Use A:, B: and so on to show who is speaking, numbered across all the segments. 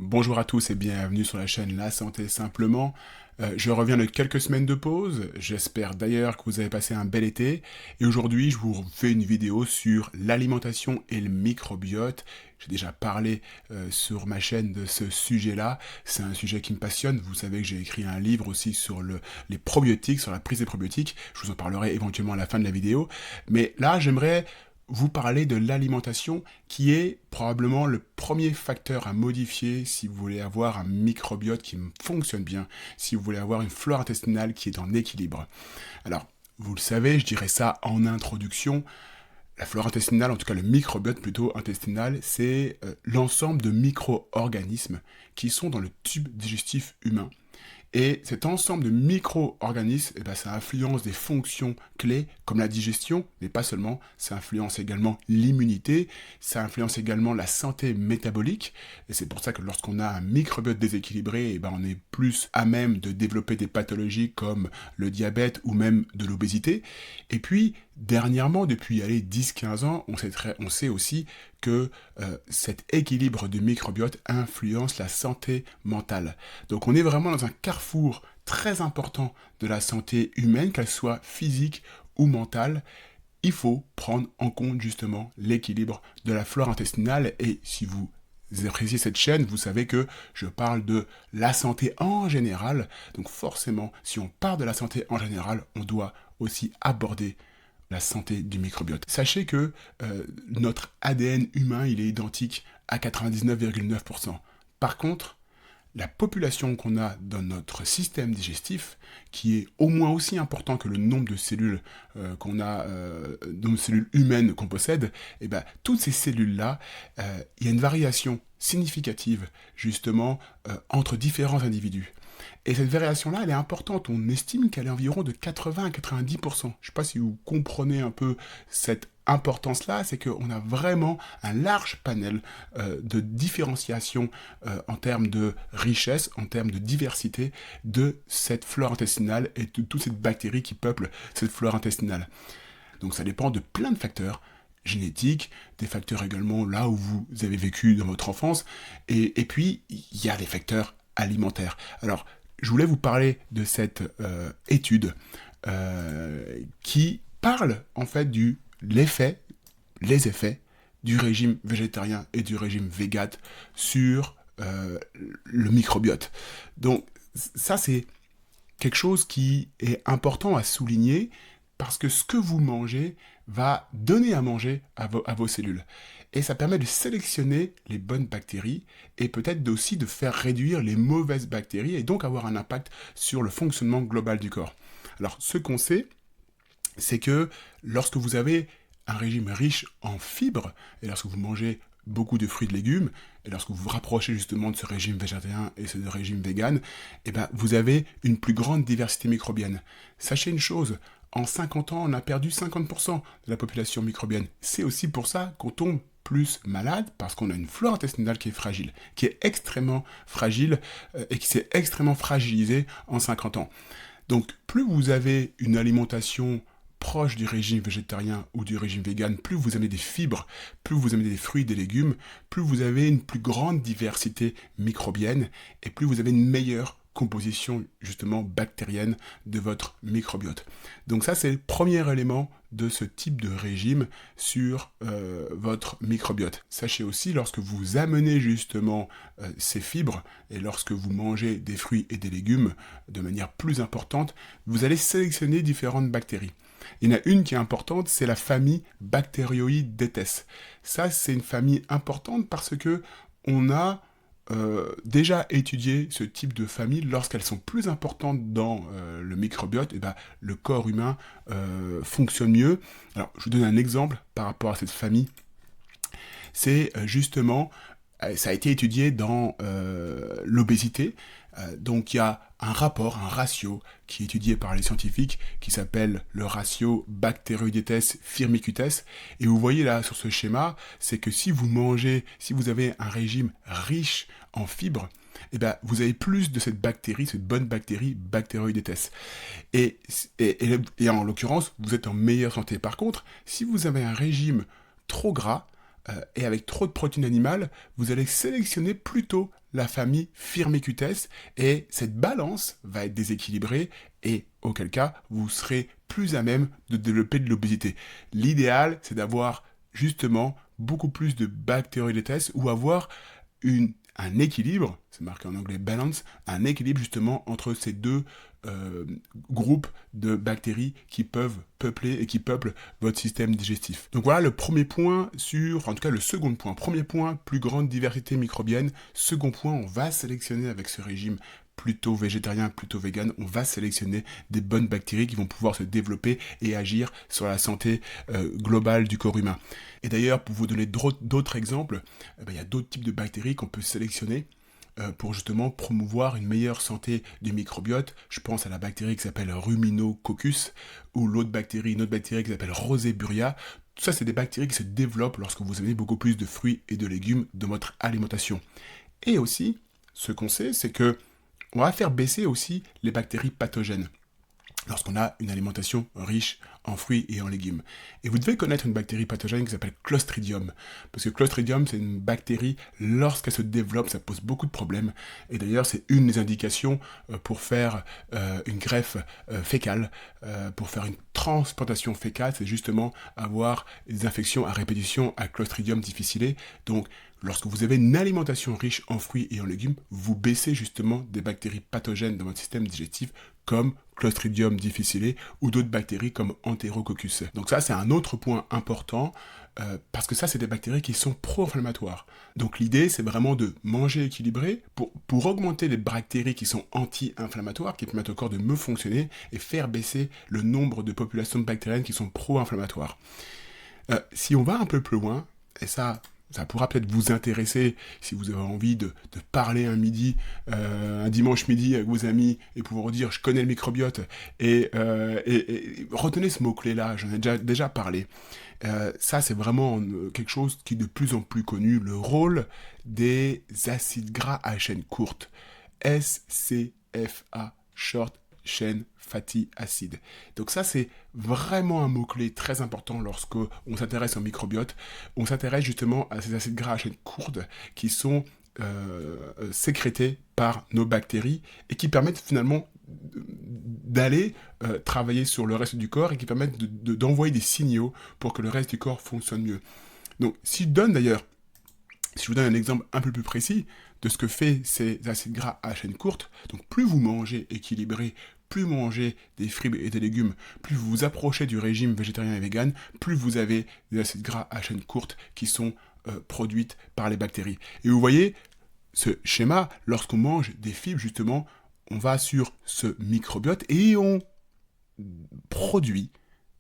A: Bonjour à tous et bienvenue sur la chaîne La Santé Simplement. Je reviens de quelques semaines de pause, j'espère d'ailleurs que vous avez passé un bel été, et aujourd'hui je vous fais une vidéo sur l'alimentation et le microbiote. J'ai déjà parlé sur ma chaîne de ce sujet-là, c'est un sujet qui me passionne. Vous savez que j'ai écrit un livre aussi sur les probiotiques, sur la prise des probiotiques, je vous en parlerai éventuellement à la fin de la vidéo, mais là j'aimerais vous parler de l'alimentation qui est probablement le premier facteur à modifier si vous voulez avoir un microbiote qui fonctionne bien, si vous voulez avoir une flore intestinale qui est en équilibre. Alors, vous le savez, je dirais ça en introduction, la flore intestinale, en tout cas le microbiote plutôt intestinal, c'est l'ensemble de micro-organismes qui sont dans le tube digestif humain. Et cet ensemble de micro-organismes, ça influence des fonctions clés comme la digestion, mais pas seulement, ça influence également l'immunité, ça influence également la santé métabolique, et c'est pour ça que lorsqu'on a un microbiote déséquilibré, on est plus à même de développer des pathologies comme le diabète ou même de l'obésité. Et puis, dernièrement, depuis 10-15 ans, on sait aussi que cet équilibre du microbiote influence la santé mentale. Donc on est vraiment dans un carrefour très important de la santé humaine, qu'elle soit physique ou mentale. Il faut prendre en compte justement l'équilibre de la flore intestinale, et si vous appréciez cette chaîne, vous savez que je parle de la santé en général. Donc forcément, si on parle de la santé en général, on doit aussi aborder la santé du microbiote. Sachez que notre ADN humain, il est identique à 99,9%. Par contre, la population qu'on a dans notre système digestif, qui est au moins aussi important que le nombre de cellules qu'on a, de cellules humaines qu'on possède, toutes ces cellules-là, il y a une variation significative justement entre différents individus. Et cette variation-là, elle est importante. On estime qu'elle est environ de 80 à 90%. Je ne sais pas si vous comprenez un peu cette importance-là, c'est qu'on a vraiment un large panel de différenciation en termes de richesse, en termes de diversité de cette flore intestinale et de toutes ces bactéries qui peuplent cette flore intestinale. Donc ça dépend de plein de facteurs génétiques, des facteurs également là où vous avez vécu dans votre enfance, et puis il y a des facteurs alimentaires. Alors, je voulais vous parler de cette étude qui parle en fait les effets du régime végétarien et du régime vegan sur le microbiote. Donc ça c'est quelque chose qui est important à souligner parce que ce que vous mangez va donner à manger à vos cellules. Et ça permet de sélectionner les bonnes bactéries et peut-être aussi de faire réduire les mauvaises bactéries et donc avoir un impact sur le fonctionnement global du corps. Alors, ce qu'on sait, c'est que lorsque vous avez un régime riche en fibres et lorsque vous mangez beaucoup de fruits et de légumes, et lorsque vous vous rapprochez justement de ce régime végétarien et ce régime vegan, vous avez une plus grande diversité microbienne. Sachez une chose, en 50 ans, on a perdu 50% de la population microbienne. C'est aussi pour ça qu'on tombe plus malade, parce qu'on a une flore intestinale qui est fragile, qui est extrêmement fragile et qui s'est extrêmement fragilisée en 50 ans. Donc, plus vous avez une alimentation proche du régime végétarien ou du régime vegan, plus vous avez des fibres, plus vous avez des fruits, des légumes, plus vous avez une plus grande diversité microbienne et plus vous avez une meilleure composition justement bactérienne de votre microbiote. Donc ça c'est le premier élément de ce type de régime sur votre microbiote. Sachez aussi, lorsque vous amenez justement ces fibres et lorsque vous mangez des fruits et des légumes de manière plus importante, vous allez sélectionner différentes bactéries. Il y en a une qui est importante, c'est la famille Bacteroidetes. Ça, c'est une famille importante parce que on a déjà étudié ce type de famille. Lorsqu'elles sont plus importantes dans le microbiote, le corps humain fonctionne mieux. Alors, je vous donne un exemple par rapport à cette famille. C'est justement, ça a été étudié dans l'obésité. Donc il y a un rapport, un ratio qui est étudié par les scientifiques qui s'appelle le ratio Bacteroidetes firmicutes. Et vous voyez là sur ce schéma, c'est que si vous avez un régime riche en fibres, vous avez plus de cette bactérie, cette bonne bactérie Bacteroidetes. Et en l'occurrence, vous êtes en meilleure santé. Par contre, si vous avez un régime trop gras, et avec trop de protéines animales, vous allez sélectionner plutôt la famille Firmicutes et cette balance va être déséquilibrée et auquel cas vous serez plus à même de développer de l'obésité. L'idéal, c'est d'avoir justement beaucoup plus de bactéroïdetes ou avoir un équilibre, c'est marqué en anglais balance, un équilibre justement entre ces deux groupes de bactéries qui peuvent peupler et qui peuplent votre système digestif. Donc voilà le premier point en tout cas le second point. Premier point, plus grande diversité microbienne. Second point, on va sélectionner avec ce régime plutôt végétarien, plutôt vegan, on va sélectionner des bonnes bactéries qui vont pouvoir se développer et agir sur la santé globale du corps humain. Et d'ailleurs, pour vous donner d'autres exemples, il y a d'autres types de bactéries qu'on peut sélectionner pour justement promouvoir une meilleure santé du microbiote. Je pense à la bactérie qui s'appelle Ruminococcus ou une autre bactérie qui s'appelle Roseburia. Tout ça, c'est des bactéries qui se développent lorsque vous avez beaucoup plus de fruits et de légumes dans votre alimentation. Et aussi, ce qu'on sait, c'est que on va faire baisser aussi les bactéries pathogènes lorsqu'on a une alimentation riche en fruits et en légumes. Et vous devez connaître une bactérie pathogène qui s'appelle Clostridium. Parce que Clostridium, c'est une bactérie, lorsqu'elle se développe, ça pose beaucoup de problèmes. Et d'ailleurs, c'est une des indications pour faire une greffe fécale, pour faire une transplantation fécale, c'est justement avoir des infections à répétition à Clostridium difficile. Donc, lorsque vous avez une alimentation riche en fruits et en légumes, vous baissez justement des bactéries pathogènes dans votre système digestif comme Clostridium difficile ou d'autres bactéries comme Enterococcus. Donc ça, c'est un autre point important parce que ça, c'est des bactéries qui sont pro-inflammatoires. Donc l'idée, c'est vraiment de manger équilibré pour augmenter les bactéries qui sont anti-inflammatoires, qui permettent au corps de mieux fonctionner et faire baisser le nombre de populations bactériennes qui sont pro-inflammatoires. Si on va un peu plus loin, et ça pourra peut-être vous intéresser si vous avez envie de parler un dimanche midi avec vos amis et pouvoir dire je connais le microbiote et retenez ce mot-clé-là, j'en ai déjà parlé. Ça, c'est vraiment quelque chose qui est de plus en plus connu, le rôle des acides gras à chaîne courte. SCFA, Short Chain Fatty Acid. Donc ça, c'est vraiment un mot-clé très important lorsqu'on s'intéresse au microbiote. On s'intéresse justement à ces acides gras à chaîne courte qui sont sécrétés par nos bactéries et qui permettent finalement d'aller travailler sur le reste du corps et qui permettent d'envoyer des signaux pour que le reste du corps fonctionne mieux. Donc, si je vous donne un exemple un peu plus précis de ce que fait ces acides gras à chaîne courte, donc plus vous mangez équilibré, plus vous mangez des fruits et des légumes, plus vous vous approchez du régime végétarien et vegan, plus vous avez des acides gras à chaîne courte qui sont produites par les bactéries. Et vous voyez, ce schéma, lorsqu'on mange des fibres, justement, on va sur ce microbiote et on produit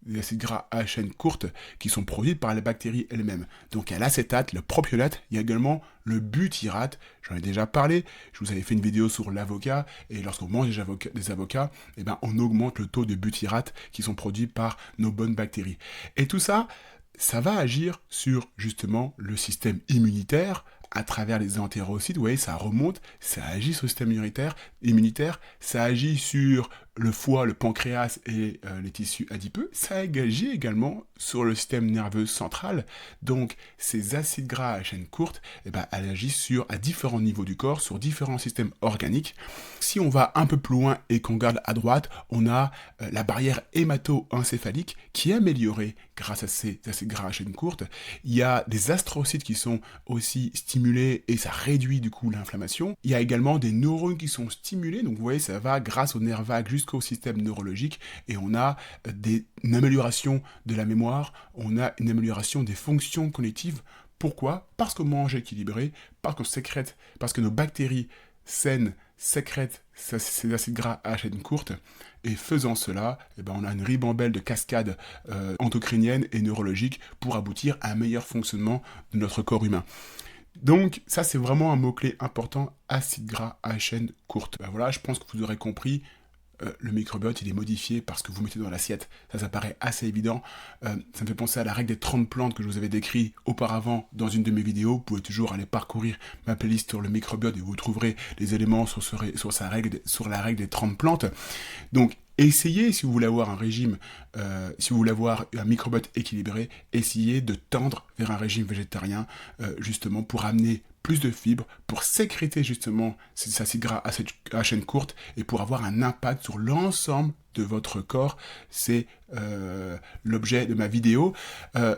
A: des acides gras à chaîne courte qui sont produits par les bactéries elles-mêmes. Donc il y a l'acétate, le propiolate, il y a également le butyrate, j'en ai déjà parlé, je vous avais fait une vidéo sur l'avocat, et lorsqu'on mange des avocats, on augmente le taux de butyrate qui sont produits par nos bonnes bactéries. Et tout ça, ça va agir sur justement le système immunitaire à travers les entérocytes. Vous voyez, ça remonte, ça agit sur le système immunitaire, ça agit sur le foie, le pancréas et les tissus adipeux. Ça agit également sur le système nerveux central. Donc, ces acides gras à chaîne courte, elles agissent à différents niveaux du corps, sur différents systèmes organiques. Si on va un peu plus loin et qu'on regarde à droite, on a la barrière hémato-encéphalique qui est améliorée grâce à ces acides gras à chaîne courte. Il y a des astrocytes qui sont aussi stimulés et ça réduit du coup l'inflammation. Il y a également des neurones qui sont stimulés, donc vous voyez, ça va grâce aux nerfs vagues jusqu'au système neurologique et on a une amélioration de la mémoire, on a une amélioration des fonctions cognitives. Pourquoi ? Parce qu'on mange équilibré, parce que nos bactéries saines sécrètent ces acides gras à chaîne courte, et faisant cela, on a une ribambelle de cascades endocriniennes et neurologiques pour aboutir à un meilleur fonctionnement de notre corps humain. Donc ça, c'est vraiment un mot-clé important, acides gras à chaîne courte. Voilà, je pense que vous aurez compris. Le microbiote, il est modifié par ce que vous mettez dans l'assiette. Ça paraît assez évident. Ça me fait penser à la règle des 30 plantes que je vous avais décrit auparavant dans une de mes vidéos. Vous pouvez toujours aller parcourir ma playlist sur le microbiote et vous trouverez les éléments sur la règle des 30 plantes. Donc, essayez, si vous voulez avoir un régime, si vous voulez avoir un microbiote équilibré, essayez de tendre vers un régime végétarien, justement pour amener plus de fibres, pour sécréter justement ces acides gras à chaîne courte et pour avoir un impact sur l'ensemble de votre corps. C'est l'objet de ma vidéo.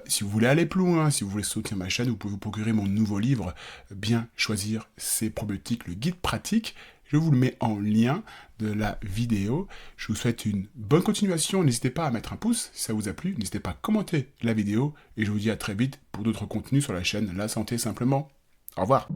A: Si vous voulez aller plus loin, si vous voulez soutenir ma chaîne, vous pouvez vous procurer mon nouveau livre, Bien choisir ses probiotiques, le guide pratique. Je vous le mets en lien de la vidéo. Je vous souhaite une bonne continuation. N'hésitez pas à mettre un pouce si ça vous a plu. N'hésitez pas à commenter la vidéo. Et je vous dis à très vite pour d'autres contenus sur la chaîne La Santé Simplement. Au revoir.